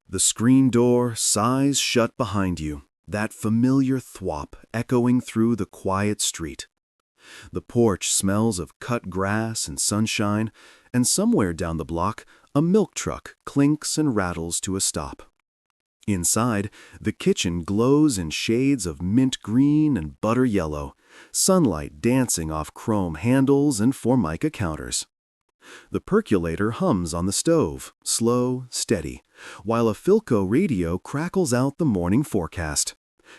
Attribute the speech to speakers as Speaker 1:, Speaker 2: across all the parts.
Speaker 1: The screen door sighs shut behind you, that familiar thwop echoing through the quiet street. The porch smells of cut grass and sunshine, and somewhere down the block, a milk truck clinks and rattles to a stop. Inside, the kitchen glows in shades of mint green and butter yellow, sunlight dancing off chrome handles and formica counters. The percolator hums on the stove, slow, steady, while a Philco radio crackles out the morning forecast.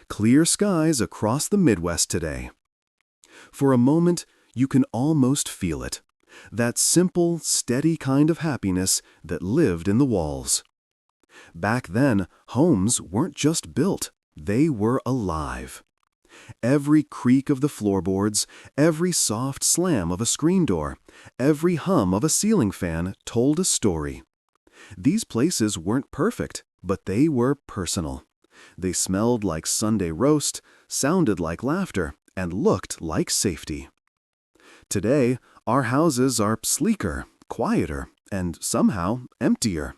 Speaker 1: Clear skies across the Midwest today. For a moment, you can almost feel it. That simple, steady kind of happiness that lived in the walls. Back then, homes weren't just built, they were alive. Every creak of the floorboards, every soft slam of a screen door, every hum of a ceiling fan told a story. These places weren't perfect, but they were personal. They smelled like Sunday roast, sounded like laughter, and looked like safety. Today, our houses are sleeker, quieter, and somehow emptier.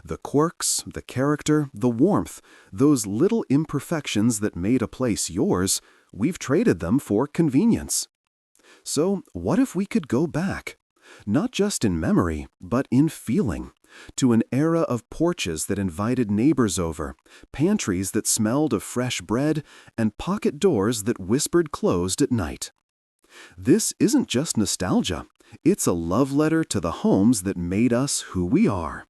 Speaker 1: The quirks, the character, the warmth, those little imperfections that made a place yours, we've traded them for convenience. So what if we could go back? Not just in memory, but in feeling, to an era of porches that invited neighbors over, pantries that smelled of fresh bread, and pocket doors that whispered closed at night. This isn't just nostalgia, it's a love letter to the homes that made us who we are.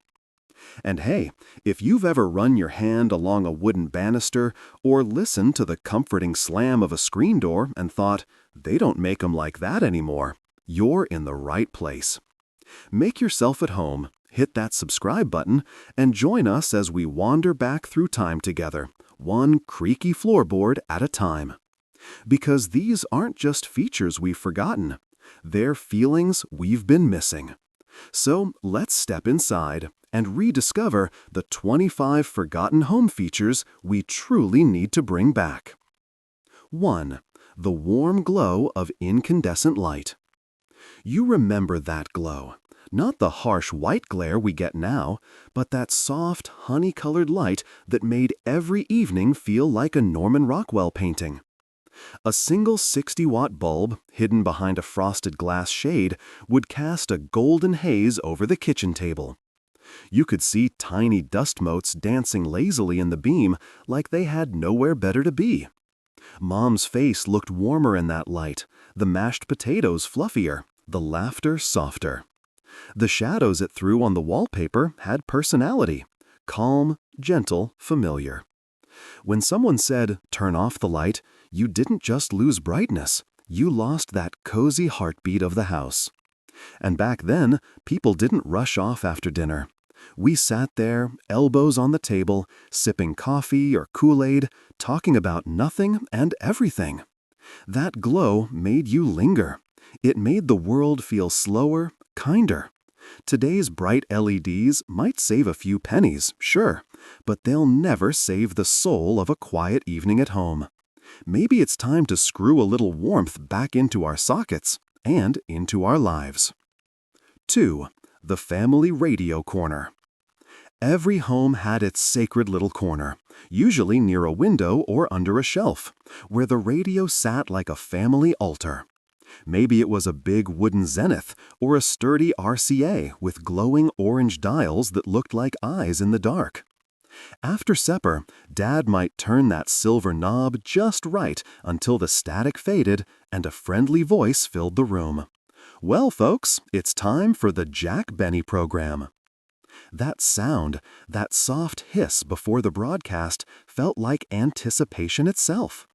Speaker 1: And hey, if you've ever run your hand along a wooden banister or listened to the comforting slam of a screen door and thought, they don't make 'em like that anymore, you're in the right place. Make yourself at home, hit that subscribe button, and join us as we wander back through time together, one creaky floorboard at a time. Because these aren't just features we've forgotten, they're feelings we've been missing. So let's step inside and rediscover the 25 forgotten home features we truly need to bring back. 1. The warm glow of incandescent light. You remember that glow. Not the harsh white glare we get now, but that soft, honey-colored light that made every evening feel like a Norman Rockwell painting. A single 60-watt bulb, hidden behind a frosted glass shade, would cast a golden haze over the kitchen table. You could see tiny dust motes dancing lazily in the beam like they had nowhere better to be. Mom's face looked warmer in that light, the mashed potatoes fluffier, the laughter softer. The shadows it threw on the wallpaper had personality, calm, gentle, familiar. When someone said, "Turn off the light," you didn't just lose brightness, you lost that cozy heartbeat of the house. And back then, people didn't rush off after dinner. We sat there, elbows on the table, sipping coffee or Kool-Aid, talking about nothing and everything. That glow made you linger. It made the world feel slower, kinder. Today's bright LEDs might save a few pennies, sure, but they'll never save the soul of a quiet evening at home. Maybe it's time to screw a little warmth back into our sockets and into our lives. 2. The family radio corner. Every home had its sacred little corner, usually near a window or under a shelf, where the radio sat like a family altar. Maybe it was a big wooden Zenith or a sturdy RCA with glowing orange dials that looked like eyes in the dark. After supper, Dad might turn that silver knob just right until the static faded and a friendly voice filled the room. "Well, folks, it's time for the Jack Benny program." That sound, that soft hiss before the broadcast, felt like anticipation itself.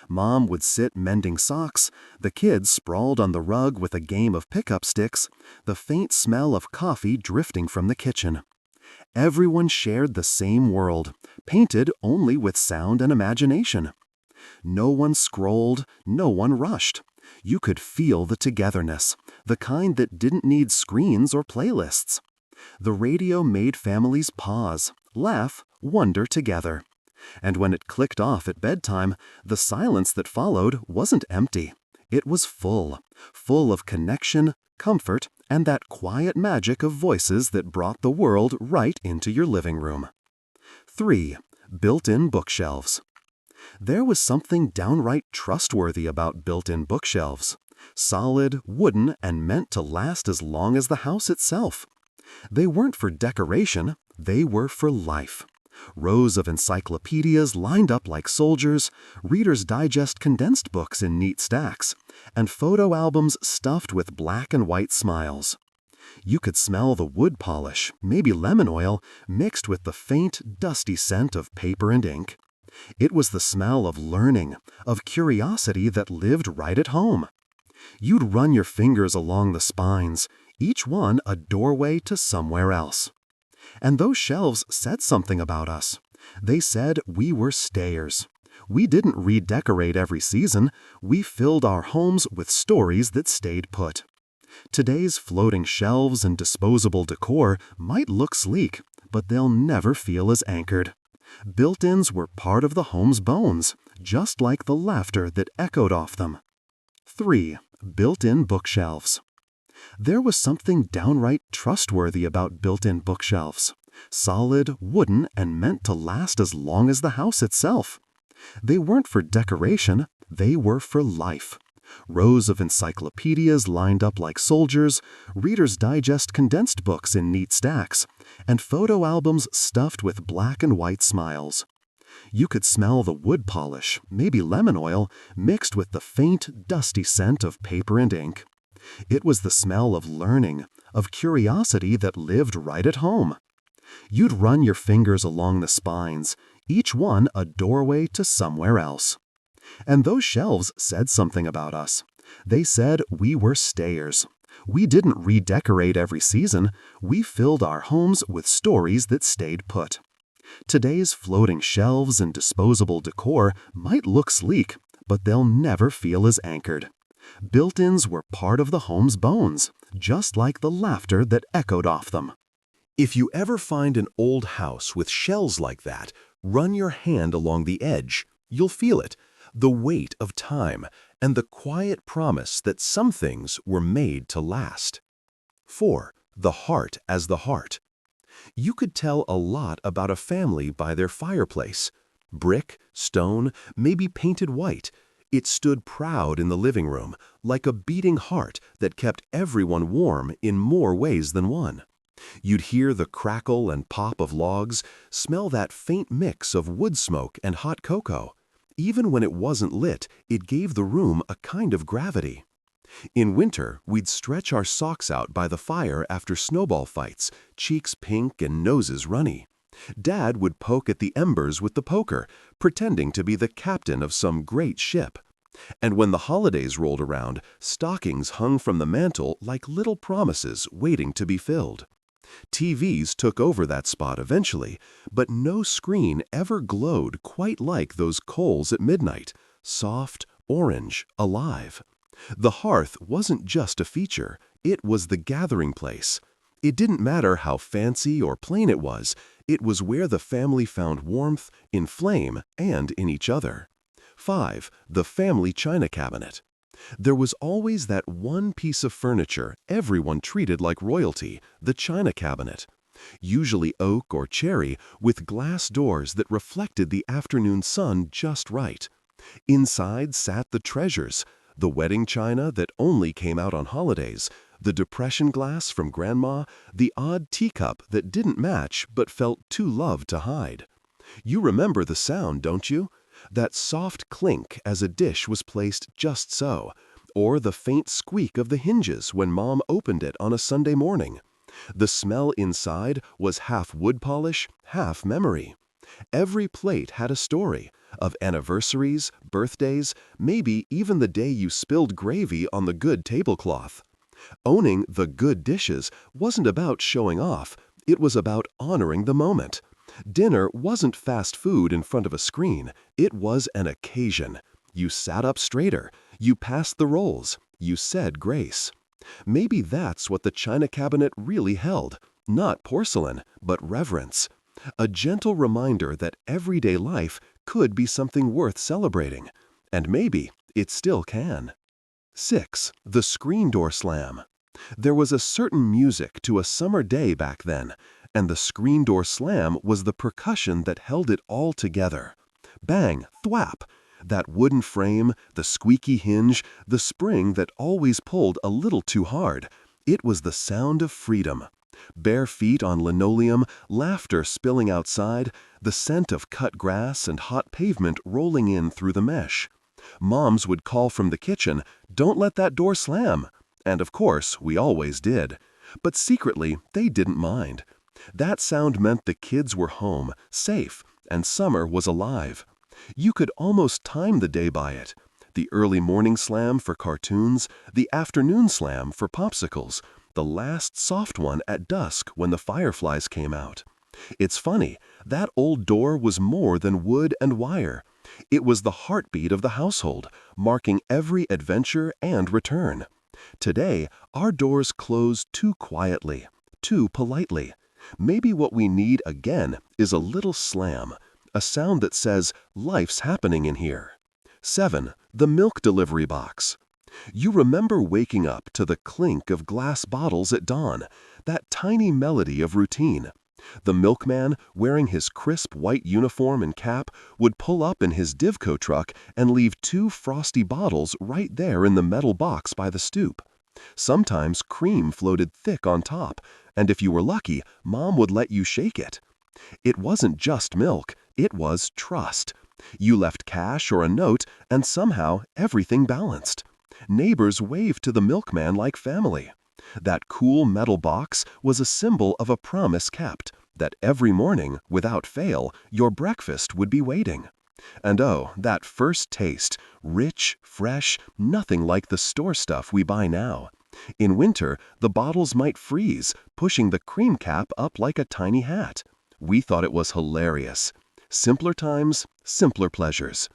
Speaker 1: Mom would sit mending socks, the kids sprawled on the rug with a game of pickup sticks, the faint smell of coffee drifting from the kitchen. Everyone shared the same world, painted only with sound and imagination. No one scrolled, no one rushed. You could feel the togetherness, the kind that didn't need screens or playlists. The radio made families pause, laugh, wonder together. And when it clicked off at bedtime, the silence that followed wasn't empty. It was full of connection, comfort, and that quiet magic of voices that brought the world right into your living room. 3. Built-in bookshelves. There was something downright trustworthy about built-in bookshelves. Solid, wooden, and meant to last as long as the house itself. They weren't for decoration, they were for life. Rows of encyclopedias lined up like soldiers, Reader's Digest condensed books in neat stacks, and photo albums stuffed with black and white smiles. You could smell the wood polish, maybe lemon oil, mixed with the faint, dusty scent of paper and ink. It was the smell of learning, of curiosity that lived right at home. You'd run your fingers along the spines, each one a doorway to somewhere else. And those shelves said something about us. They said we were stayers. We didn't redecorate every season, we filled our homes with stories that stayed put. Today's floating shelves and disposable decor might look sleek, but they'll never feel as anchored. Built-ins were part of the home's bones, just like the laughter that echoed off them. 3. Built-in bookshelves. There was something downright trustworthy about built-in bookshelves. Solid, wooden, and meant to last as long as the house itself. They weren't for decoration, they were for life. Rows of encyclopedias lined up like soldiers, Reader's Digest condensed books in neat stacks, and photo albums stuffed with black and white smiles. You could smell the wood polish, maybe lemon oil, mixed with the faint, dusty scent of paper and ink. It was the smell of learning, of curiosity that lived right at home. You'd run your fingers along the spines, each one a doorway to somewhere else. And those shelves said something about us. They said we were stayers. We didn't redecorate every season, we filled our homes with stories that stayed put. Today's floating shelves and disposable decor might look sleek, but they'll never feel as anchored. Built-ins were part of the home's bones, just like the laughter that echoed off them.
Speaker 2: If you ever find an old house with shelves like that, run your hand along the edge. You'll feel it, the weight of time, and the quiet promise that some things were made to last. 4. The heart as the heart. You could tell a lot about a family by their fireplace. Brick, stone, maybe painted white. It stood proud in the living room, like a beating heart that kept everyone warm in more ways than one. You'd hear the crackle and pop of logs, smell that faint mix of wood smoke and hot cocoa. Even when it wasn't lit, it gave the room a kind of gravity. In winter, we'd stretch our socks out by the fire after snowball fights, cheeks pink and noses runny. Dad would poke at the embers with the poker, pretending to be the captain of some great ship. And when the holidays rolled around, stockings hung from the mantel like little promises waiting to be filled. TVs took over that spot eventually, but no screen ever glowed quite like those coals at midnight, soft, orange, alive. The hearth wasn't just a feature, it was the gathering place. It didn't matter how fancy or plain it was where the family found warmth, in flame, and in each other. 5. The family china cabinet. There was always that one piece of furniture everyone treated like royalty, the china cabinet. Usually oak or cherry, with glass doors that reflected the afternoon sun just right. Inside sat the treasures, the wedding china that only came out on holidays, the depression glass from Grandma, the odd teacup that didn't match but felt too loved to hide. You remember the sound, don't you? That soft clink as a dish was placed just so, or the faint squeak of the hinges when Mom opened it on a Sunday morning. The smell inside was half wood polish, half memory. Every plate had a story, of anniversaries, birthdays, maybe even the day you spilled gravy on the good tablecloth. Owning the good dishes wasn't about showing off, it was about honoring the moment. Dinner wasn't fast food in front of a screen, it was an occasion. You sat up straighter, you passed the rolls, you said grace. Maybe that's what the china cabinet really held, not porcelain, but reverence. A gentle reminder that everyday life could be something worth celebrating. And maybe it still can. 6. The screen door slam. There was a certain music to a summer day back then, And the screen door slam was the percussion that held it all together. Bang, thwap! That wooden frame, the squeaky hinge, the spring that always pulled a little too hard. It was the sound of freedom. Bare feet on linoleum, laughter spilling outside, the scent of cut grass and hot pavement rolling in through the mesh. Moms would call from the kitchen, "Don't let that door slam." And of course, we always did. But secretly, they didn't mind. That sound meant the kids were home, safe, and summer was alive. You could almost time the day by it. The early morning slam for cartoons, the afternoon slam for popsicles, the last soft one at dusk when the fireflies came out. It's funny, that old door was more than wood and wire. It was the heartbeat of the household, marking every adventure and return. Today, our doors close too quietly, too politely. Maybe what we need again is a little slam, a sound that says, "Life's happening in here." 7. The milk delivery box. You remember waking up to the clink of glass bottles at dawn, that tiny melody of routine. The milkman, wearing his crisp white uniform and cap, would pull up in his Divco truck and leave 2 frosty bottles right there in the metal box by the stoop. Sometimes cream floated thick on top, and if you were lucky, Mom would let you shake it. It wasn't just milk, it was trust. You left cash or a note, and somehow everything balanced. Neighbors waved to the milkman like family. That cool metal box was a symbol of a promise kept, that every morning, without fail, your breakfast would be waiting. And oh, that first taste, rich, fresh, nothing like the store stuff we buy now. In winter, the bottles might freeze, pushing the cream cap up like a tiny hat. We thought it was hilarious. Simpler times, simpler pleasures.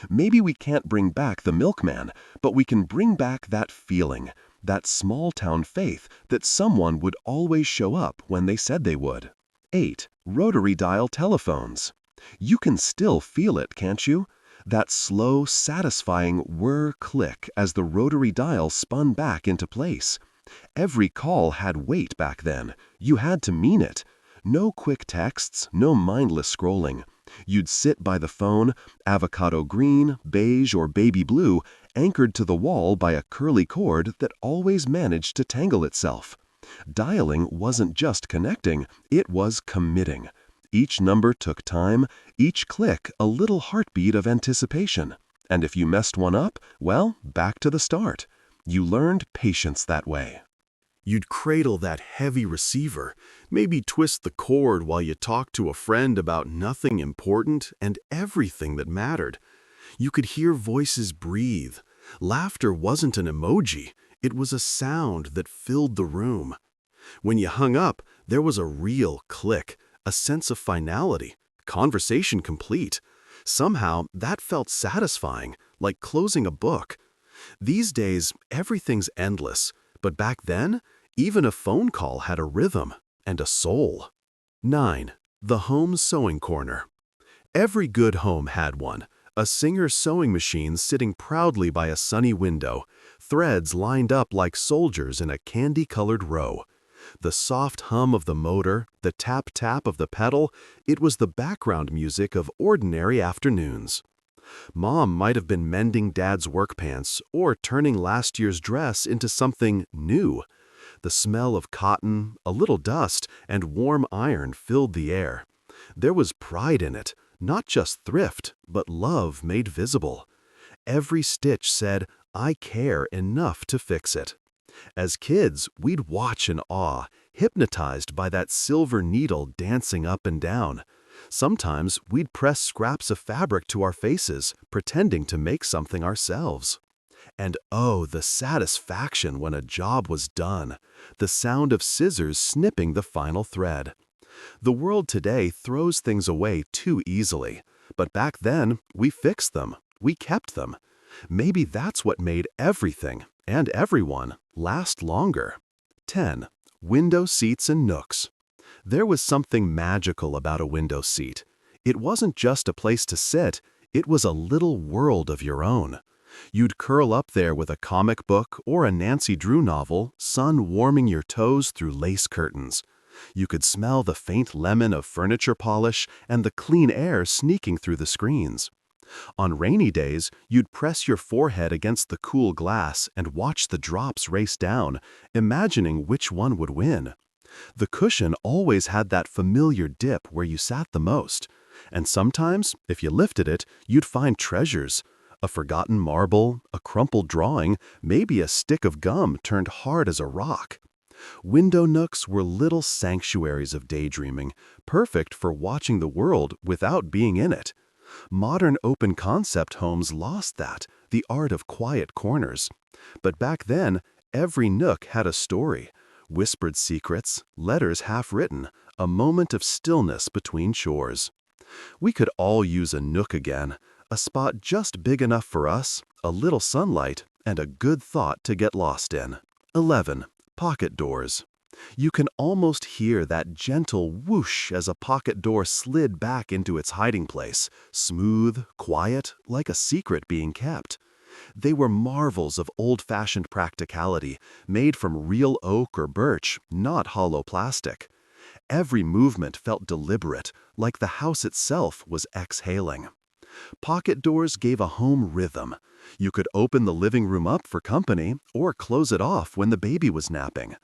Speaker 2: Maybe we can't bring back the milkman, but we can bring back that feeling, that small-town faith that someone would always show up when they said they would. 8. Rotary dial telephones. You can still feel it, can't you? That slow, satisfying whir click as the rotary dial spun back into place. Every call had weight back then. You had to mean it. No quick texts, no mindless scrolling. You'd sit by the phone, avocado green, beige, or baby blue, anchored to the wall by a curly cord that always managed to tangle itself. Dialing wasn't just connecting, it was committing. Each number took time, each click a little heartbeat of anticipation. And if you messed one up, well, back to the start. You learned patience that way.
Speaker 1: You'd cradle that heavy receiver, maybe twist the cord while you talked to a friend about nothing important and everything that mattered. You could hear voices breathe. Laughter wasn't an emoji, it was a sound that filled the room. When you hung up, there was a real click, a sense of finality, conversation complete. Somehow, that felt satisfying, like closing a book. These days, everything's endless. But back then, even a phone call had a rhythm and a soul. 9. The home sewing corner. Every good home had one, a Singer sewing machine sitting proudly by a sunny window, threads lined up like soldiers in a candy-colored row. The soft hum of the motor, the tap-tap of the pedal, it was the background music of ordinary afternoons. Mom might have been mending Dad's work pants or turning last year's dress into something new. The smell of cotton, a little dust, and warm iron filled the air. There was pride in it, not just thrift, but love made visible. Every stitch said, "I care enough to fix it." As kids, we'd watch in awe, hypnotized by that silver needle dancing up and down. Sometimes we'd press scraps of fabric to our faces, pretending to make something ourselves. And oh, the satisfaction when a job was done, the sound of scissors snipping the final thread. The world today throws things away too easily, but back then we fixed them, we kept them. Maybe that's what made everything, and everyone, last longer. 10. Window seats and nooks. There was something magical about a window seat. It wasn't just a place to sit, it was a little world of your own. You'd curl up there with a comic book or a Nancy Drew novel, sun warming your toes through lace curtains.
Speaker 2: You could smell the faint lemon of furniture polish and the clean air sneaking through the screens. On rainy days, you'd press your forehead against the cool glass and watch the drops race down, imagining which one would win. The cushion always had that familiar dip where you sat the most. And sometimes, if you lifted it, you'd find treasures. A forgotten marble, a crumpled drawing, maybe a stick of gum turned hard as a rock. Window nooks were little sanctuaries of daydreaming, perfect for watching the world without being in it. Modern open-concept homes lost that, the art of quiet corners. But back then, every nook had a story. Whispered secrets, letters half-written, a moment of stillness between chores. We could all use a nook again, a spot just big enough for us, a little sunlight, and a good thought to get lost in. 11. Pocket doors. You can almost hear that gentle whoosh as a pocket door slid back into its hiding place, smooth, quiet, like a secret being kept. They were marvels of old-fashioned practicality, made from real oak or birch, not hollow plastic. Every movement felt deliberate, like the house itself was exhaling. Pocket doors gave a home rhythm. You could open the living room up for company or close it off when the baby was napping.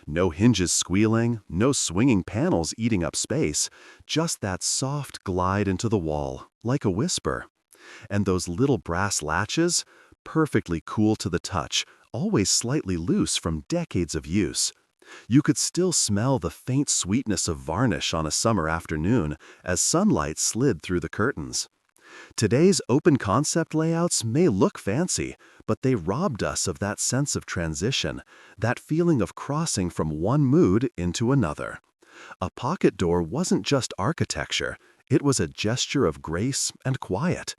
Speaker 2: No hinges squealing, no swinging panels eating up space, just that soft glide into the wall, like a whisper. And those little brass latches, perfectly cool to the touch, always slightly loose from decades of use. You could still smell the faint sweetness of varnish on a summer afternoon as sunlight slid through the curtains. Today's open-concept layouts may look fancy, but they robbed us of that sense of transition, that feeling of crossing from one mood into another. A pocket door wasn't just architecture, it was a gesture of grace and quiet.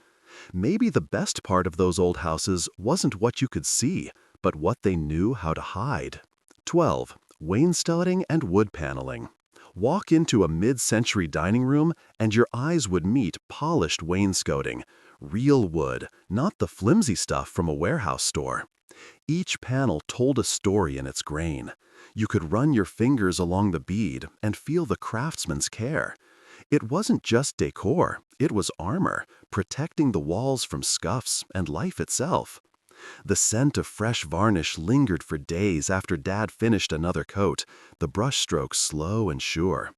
Speaker 2: Maybe the best part of those old houses wasn't what you could see, but what they knew how to hide. 12. Wainscoting and wood paneling. Walk into a mid-century dining room and your eyes would meet polished wainscoting, real wood, not the flimsy stuff from a warehouse store. Each panel told a story in its grain. You could run your fingers along the bead and feel the craftsman's care. It wasn't just decor, it was armor, protecting the walls from scuffs and life itself. The scent of fresh varnish lingered for days after Dad finished another coat, the brushstrokes slow and sure.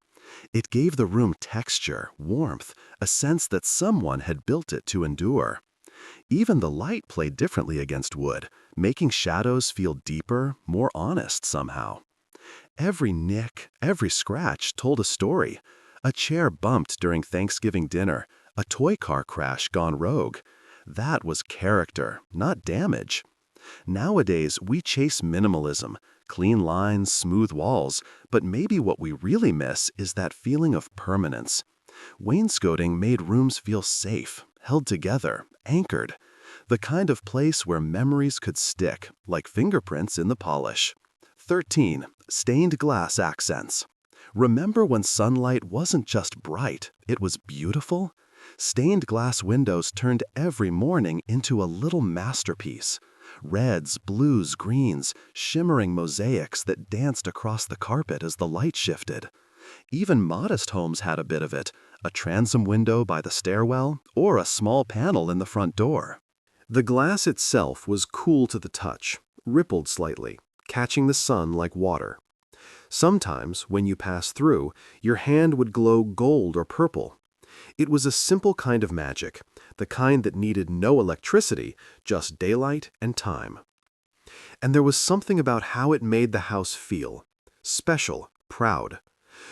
Speaker 2: It gave the room texture, warmth, a sense that someone had built it to endure. Even the light played differently against wood, making shadows feel deeper, more honest somehow. Every nick, every scratch told a story. A chair bumped during Thanksgiving dinner, a toy car crash gone rogue. That was character, not damage. Nowadays, we chase minimalism, clean lines, smooth walls, but maybe what we really miss is that feeling of permanence. Wainscoting made rooms feel safe, held together, anchored, the kind of place where memories could stick, like fingerprints in the polish. 13. Stained glass accents. Remember when sunlight wasn't just bright, it was beautiful? Stained glass windows turned every morning into a little masterpiece. Reds, blues, greens, shimmering mosaics that danced across the carpet as the light shifted. Even modest homes had a bit of it, a transom window by the stairwell or a small panel in the front door. The glass itself was cool to the touch, rippled slightly, catching the sun like water. Sometimes, when you passed through, your hand would glow gold or purple. It was a simple kind of magic, the kind that needed no electricity, just daylight and time. And there was something about how it made the house feel. Special, proud.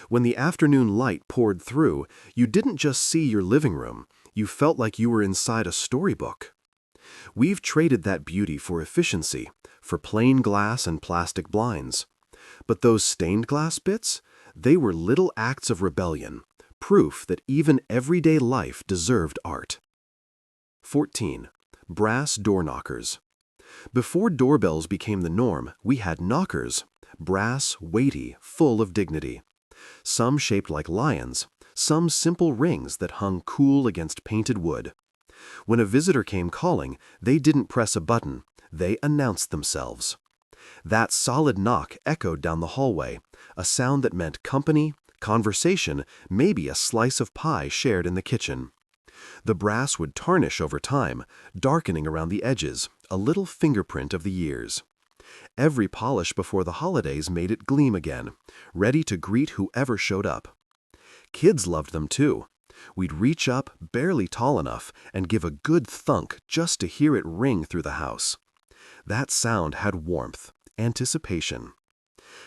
Speaker 2: When the afternoon light poured through, you didn't just see your living room, you felt like you were inside a storybook. We've traded that beauty for efficiency, for plain glass and plastic blinds. But those stained glass bits, they were little acts of rebellion, proof that even everyday life deserved art. 14. Brass door knockers. Before doorbells became the norm, we had knockers, brass, weighty, full of dignity. Some shaped like lions, some simple rings that hung cool against painted wood. When a visitor came calling, they didn't press a button, they announced themselves. That solid knock echoed down the hallway, a sound that meant company, conversation, maybe a slice of pie shared in the kitchen. The brass would tarnish over time, darkening around the edges, a little fingerprint of the years. Every polish before the holidays made it gleam again, ready to greet whoever showed up. Kids loved them too. We'd reach up, barely tall enough, and give a good thunk just to hear it ring through the house. That sound had warmth, anticipation.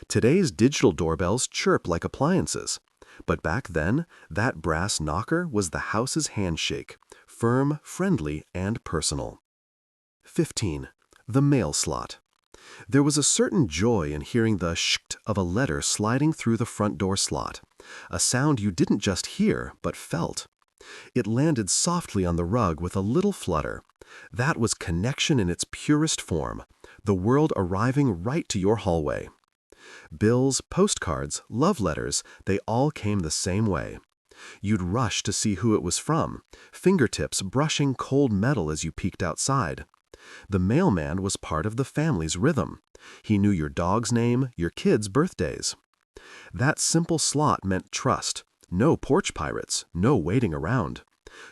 Speaker 2: Today's digital doorbells chirp like appliances, but back then, that brass knocker was the house's handshake, firm, friendly, and personal. 15. The mail slot. There was a certain joy in hearing the shkt of a letter sliding through the front door slot, a sound you didn't just hear, but felt. It landed softly on the rug with a little flutter. That was connection in its purest form, the world arriving right to your hallway. Bills, postcards, love letters, they all came the same way. You'd rush to see who it was from, fingertips brushing cold metal as you peeked outside. The mailman was part of the family's rhythm. He knew your dog's name, your kids' birthdays. That simple slot meant trust. No porch pirates, no waiting around.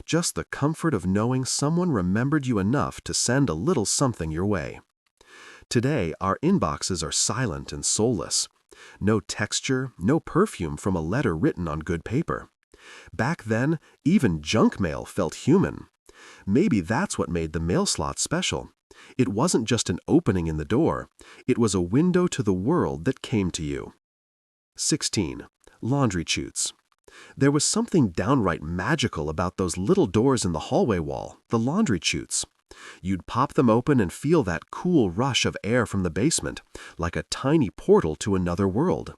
Speaker 2: Just the comfort of knowing someone remembered you enough to send a little something your way. Today, our inboxes are silent and soulless. No texture, no perfume from a letter written on good paper. Back then, even junk mail felt human. Maybe that's what made the mail slot special. It wasn't just an opening in the door. It was a window to the world that came to you. 16. Laundry chutes. There was something downright magical about those little doors in the hallway wall, the laundry chutes. You'd pop them open and feel that cool rush of air from the basement, like a tiny portal to another world.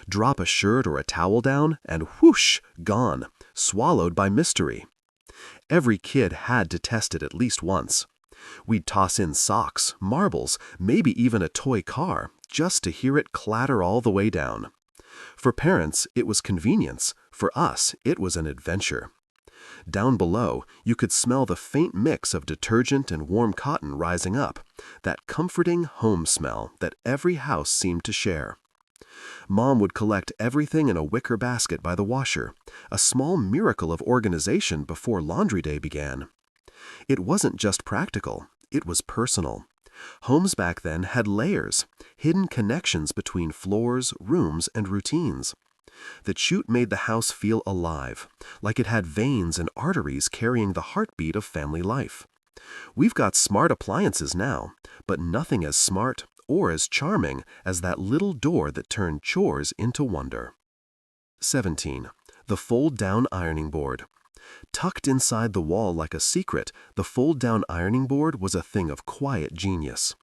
Speaker 2: Drop a shirt or a towel down, and whoosh, gone, swallowed by mystery. Every kid had to test it at least once. We'd toss in socks, marbles, maybe even a toy car, just to hear it clatter all the way down. For parents, it was convenience. For us, it was an adventure. Down below, you could smell the faint mix of detergent and warm cotton rising up, that comforting home smell that every house seemed to share. Mom would collect everything in a wicker basket by the washer, a small miracle of organization before laundry day began. It wasn't just practical, it was personal. Homes back then had layers, hidden connections between floors, rooms, and routines. The chute made the house feel alive, like it had veins and arteries carrying the heartbeat of family life. We've got smart appliances now, but nothing as smart or as charming as that little door that turned chores into wonder. 17. The fold-down ironing board. Tucked inside the wall like a secret, the fold-down ironing board was a thing of quiet genius.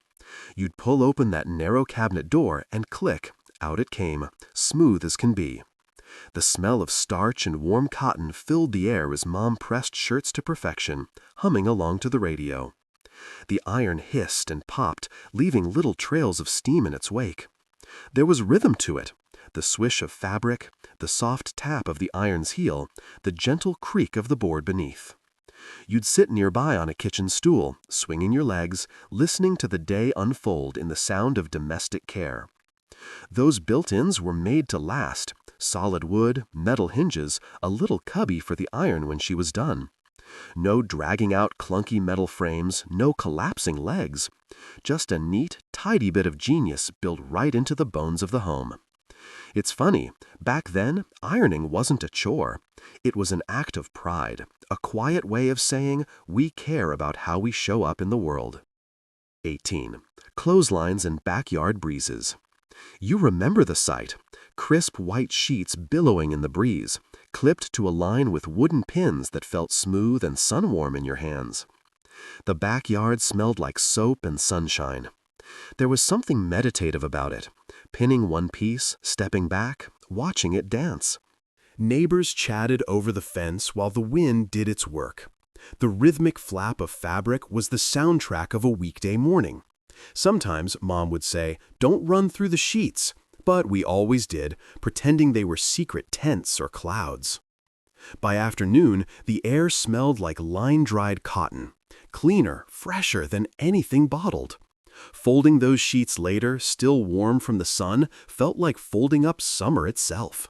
Speaker 2: You'd pull open that narrow cabinet door and click, out it came, smooth as can be. The smell of starch and warm cotton filled the air as Mom pressed shirts to perfection, humming along to the radio. The iron hissed and popped, leaving little trails of steam in its wake. There was rhythm to it, the swish of fabric, the soft tap of the iron's heel, the gentle creak of the board beneath. You'd sit nearby on a kitchen stool, swinging your legs, listening to the day unfold in the sound of domestic care. Those built-ins were made to last, solid wood, metal hinges, a little cubby for the iron when she was done. No dragging out clunky metal frames, no collapsing legs. Just a neat, tidy bit of genius built right into the bones of the home. It's funny, back then, ironing wasn't a chore. It was an act of pride, a quiet way of saying we care about how we show up in the world. 18. Clotheslines and backyard breezes. You remember the sight, crisp white sheets billowing in the breeze, clipped to a line with wooden pins that felt smooth and sun-warm in your hands. The backyard smelled like soap and sunshine. There was something meditative about it, pinning one piece, stepping back, watching it dance.
Speaker 1: Neighbors chatted over the fence while the wind did its work. The rhythmic flap of fabric was the soundtrack of a weekday morning. Sometimes Mom would say, "Don't run through the sheets," but we always did, pretending they were secret tents or clouds. By afternoon, the air smelled like line-dried cotton, cleaner, fresher than anything bottled. Folding those sheets later, still warm from the sun, felt like folding up summer itself.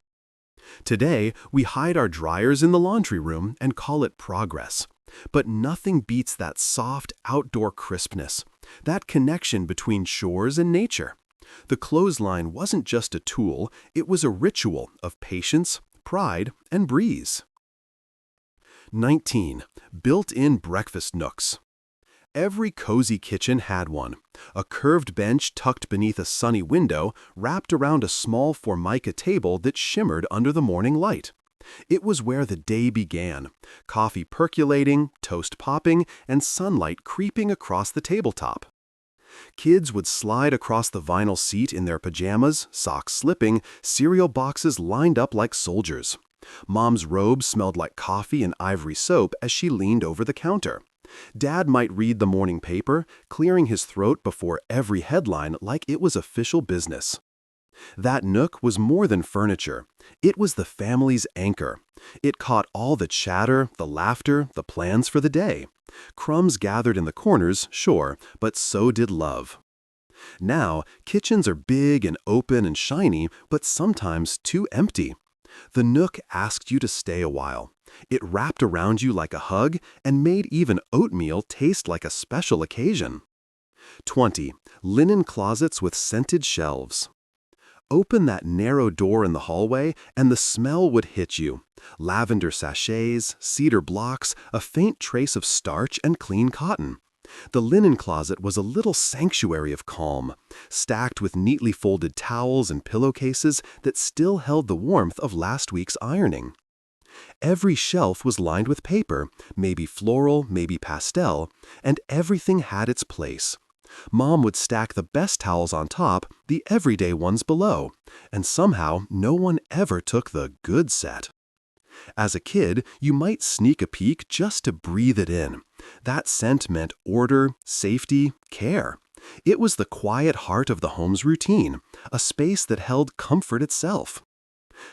Speaker 1: Today, we hide our dryers in the laundry room and call it progress. But nothing beats that soft, outdoor crispness, that connection between shores and nature. The clothesline wasn't just a tool, it was a ritual of patience, pride, and breeze. 19. Built-in breakfast nooks. Every cozy kitchen had one. A curved bench tucked beneath a sunny window, wrapped around a small formica table that shimmered under the morning light. It was where the day began, coffee percolating, toast popping, and sunlight creeping across the tabletop. Kids would slide across the vinyl seat in their pajamas, socks slipping, cereal boxes lined up like soldiers. Mom's robe smelled like coffee and ivory soap as she leaned over the counter. Dad might read the morning paper, clearing his throat before every headline like it was official business. That nook was more than furniture. It was the family's anchor. It caught all the chatter, the laughter, the plans for the day. Crumbs gathered in the corners, sure, but so did love. Now, kitchens are big and open and shiny, but sometimes too empty. The nook asked you to stay a while. It wrapped around you like a hug and made even oatmeal taste like a special occasion. 20. Linen closets with scented shelves. Open that narrow door in the hallway and the smell would hit you. Lavender sachets, cedar blocks, a faint trace of starch and clean cotton. The linen closet was a little sanctuary of calm, stacked with neatly folded towels and pillowcases that still held the warmth of last week's ironing. Every shelf was lined with paper, maybe floral, maybe pastel, and everything had its place. Mom would stack the best towels on top, the everyday ones below, and somehow no one ever took the good set. As a kid, you might sneak a peek just to breathe it in. That scent meant order, safety, care. It was the quiet heart of the home's routine, a space that held comfort itself.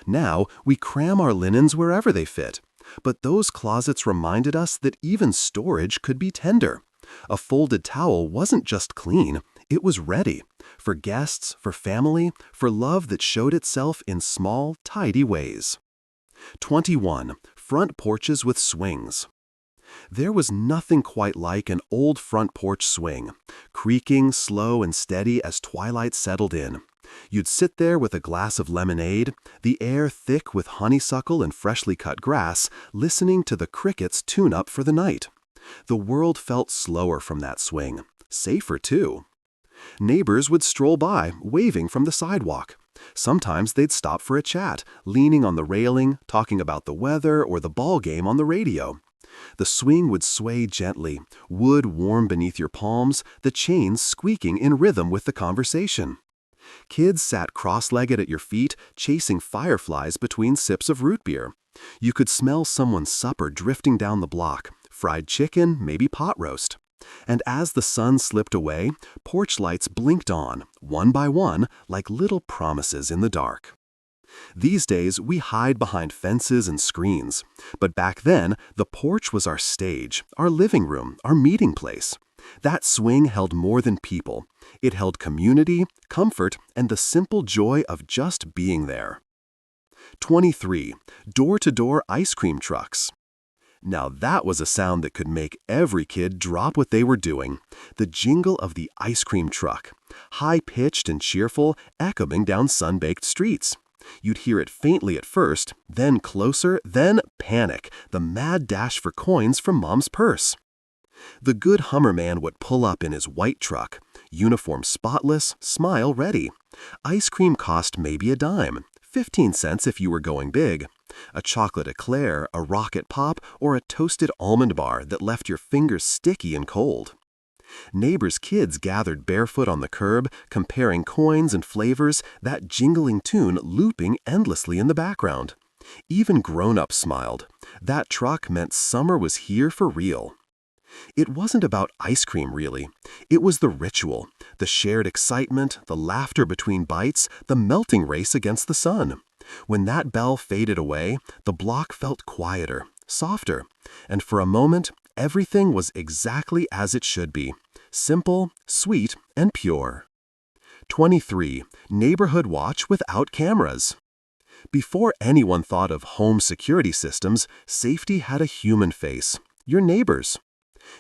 Speaker 1: Now, we cram our linens wherever they fit, but those closets reminded us that even storage could be tender. A folded towel wasn't just clean, it was ready. For guests, for family, for love that showed itself in small, tidy ways. 21. Front porches with swings. There was nothing quite like an old front porch swing, creaking slow and steady as twilight settled in. You'd sit there with a glass of lemonade, the air thick with honeysuckle and freshly cut grass, listening to the crickets tune up for the night. The world felt slower from that swing, safer too. Neighbors would stroll by, waving from the sidewalk. Sometimes they'd stop for a chat, leaning on the railing, talking about the weather or the ball game on the radio. The swing would sway gently, wood warm beneath your palms, the chains squeaking in rhythm with the conversation. Kids sat cross-legged at your feet, chasing fireflies between sips of root beer. You could smell someone's supper drifting down the block, fried chicken, maybe pot roast. And as the sun slipped away, porch lights blinked on, one by one, like little promises in the dark. These days, we hide behind fences and screens. But back then, the porch was our stage, our living room, our meeting place. That swing held more than people. It held community, comfort, and the simple joy of just being there. 23. Door-to-door ice cream trucks. Now that was a sound that could make every kid drop what they were doing. The jingle of the ice cream truck, high-pitched and cheerful, echoing down sun-baked streets. You'd hear it faintly at first, then closer, then panic, the mad dash for coins from Mom's purse. The good Hummer man would pull up in his white truck, uniform spotless, smile ready. Ice cream cost maybe a dime, 15 cents if you were going big. A chocolate eclair, a rocket pop, or a toasted almond bar that left your fingers sticky and cold. Neighbors' kids gathered barefoot on the curb, comparing coins and flavors, that jingling tune looping endlessly in the background. Even grown-ups smiled. That truck meant summer was here for real. It wasn't about ice cream, really. It was the ritual, the shared excitement, the laughter between bites, the melting race against the sun. When that bell faded away, the block felt quieter, softer, and for a moment, everything was exactly as it should be. Simple, sweet,
Speaker 2: and pure. 23. Neighborhood watch without cameras. Before anyone thought of home security systems, safety had a human face: your neighbors.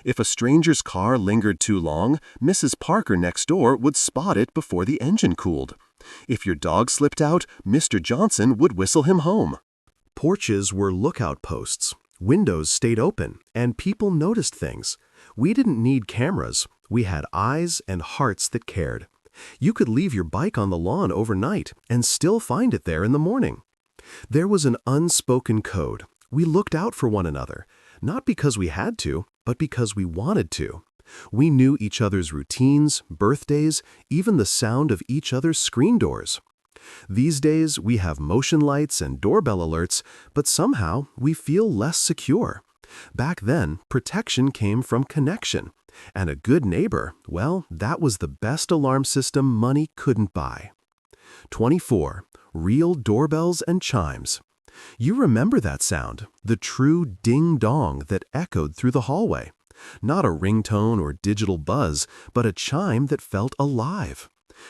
Speaker 2: If a stranger's car lingered too long, Mrs. Parker next door would spot it before the engine cooled. If your dog slipped out, Mr. Johnson would whistle him home.
Speaker 1: Porches were lookout posts. Windows stayed open, and people noticed things. We didn't need cameras. We had eyes and hearts that cared. You could leave your bike on the lawn overnight and still find it there in the morning. There was an unspoken code. We looked out for one another, not because we had to, but because we wanted to. We knew each other's routines, birthdays, even the sound of each other's screen doors. These days, we have motion lights and doorbell alerts, but somehow we feel less secure. Back then, protection came from connection. And a good neighbor, well, that was the best alarm system money couldn't buy. 24. Real doorbells and chimes. You remember that sound, the true ding-dong that echoed through the hallway. Not a ringtone or digital buzz, but a chime that felt alive.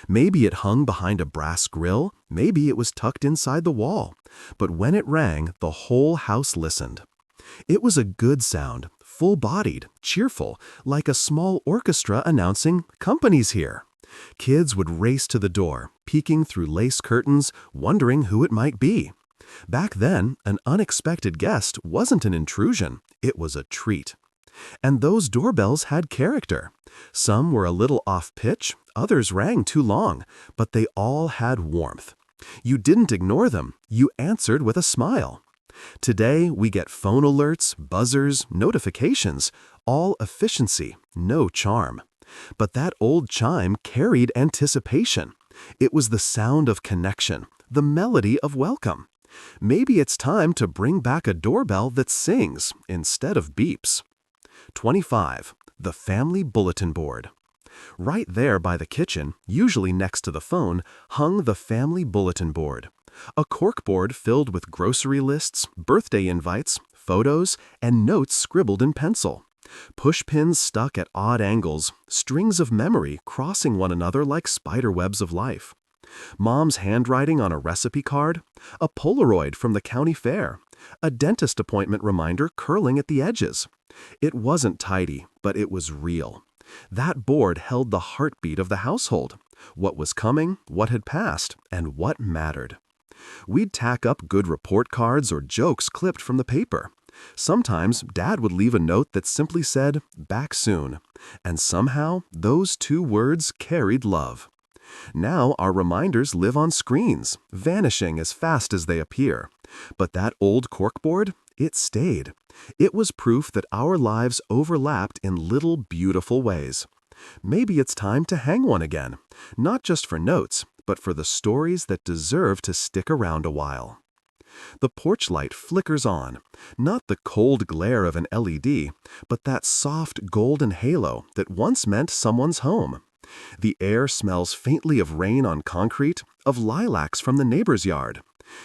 Speaker 1: Maybe it hung behind a brass grill, maybe it was tucked inside the wall. But when it rang, the whole house listened. It was a good sound, full-bodied, cheerful, like a small orchestra announcing, "Company's here." Kids would race to the door, peeking through lace curtains, wondering who it might be. Back then, an unexpected guest wasn't an intrusion, it was a treat. And those doorbells had character. Some were a little off-pitch, others rang too long, but they all had warmth. You didn't ignore them, you answered with a smile. Today, we get phone alerts, buzzers, notifications, all efficiency, no charm. But that old chime carried anticipation. It was the sound of connection, the melody of welcome. Maybe it's time to bring back a doorbell that sings instead of beeps. 25. The family bulletin board. Right there by the kitchen, usually next to the phone, hung the family bulletin board. A corkboard filled with grocery lists, birthday invites, photos, and notes scribbled in pencil. Pushpins stuck at odd angles, strings of memory crossing one another like spider webs of life. Mom's handwriting on a recipe card, a Polaroid from the county fair, a dentist appointment reminder curling at the edges. It wasn't tidy, but it was real. That board held the heartbeat of the household, what was coming, what had passed, and what mattered. We'd tack up good report cards or jokes clipped from the paper. Sometimes Dad would leave a note that simply said, "Back soon," and somehow those two words carried love. Now our reminders live on screens, vanishing as fast as they appear. But that old corkboard, it stayed. It was proof that our lives overlapped in little beautiful ways. Maybe it's time to hang one again, not just for notes, but for the stories that deserve to stick around a while. The porch light flickers on, not the cold glare of an LED, but that soft golden halo that once meant someone's home. The air smells faintly of rain on concrete, of lilacs from the neighbor's yard.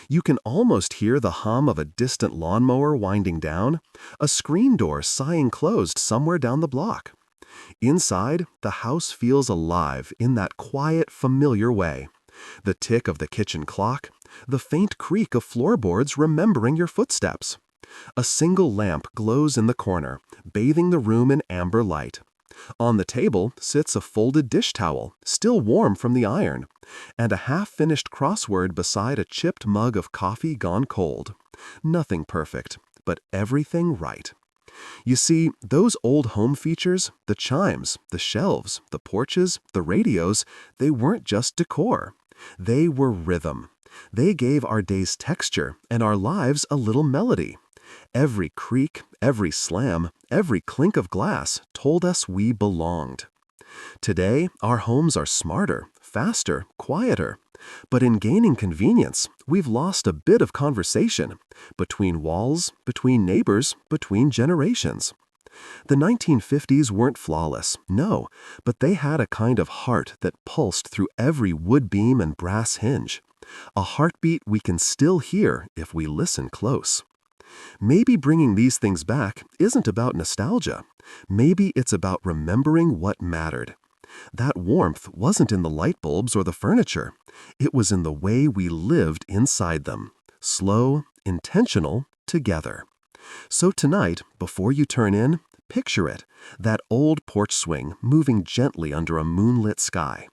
Speaker 1: You can almost hear the hum of a distant lawnmower winding down, a screen door sighing closed somewhere down the block. Inside, the house feels alive in that quiet, familiar way. The tick of the kitchen clock, the faint creak of floorboards remembering your footsteps. A single lamp glows in the corner, bathing the room in amber light. On the table sits a folded dish towel, still warm from the iron, and a half-finished crossword beside a chipped mug of coffee gone cold. Nothing perfect, but everything right. You see, those old home features, the chimes, the shelves, the porches, the radios, they weren't just decor. They were rhythm. They gave our days texture and our lives a little melody. Every creak, every slam, every clink of glass told us we belonged. Today, our homes are smarter, faster, quieter. But in gaining convenience, we've lost a bit of conversation between walls, between neighbors, between generations. The 1950s weren't flawless, no, but they had a kind of heart that pulsed through every wood beam and brass hinge. A heartbeat we can still hear if we listen close. Maybe bringing these things back isn't about nostalgia. Maybe it's about remembering what mattered.
Speaker 2: That warmth wasn't in the light bulbs or the furniture. It was in the way we lived inside them. Slow, intentional, together. So tonight, before you turn in, picture it, that old porch swing moving gently under a moonlit sky.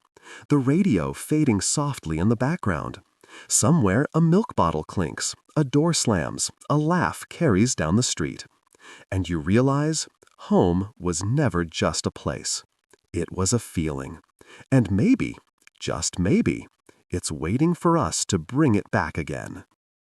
Speaker 2: The radio fading softly in the background. Somewhere a milk bottle clinks, a door slams, a laugh carries down the street. And you realize home was never just a place. It was a feeling. And maybe, just maybe, it's waiting for us to bring it back again.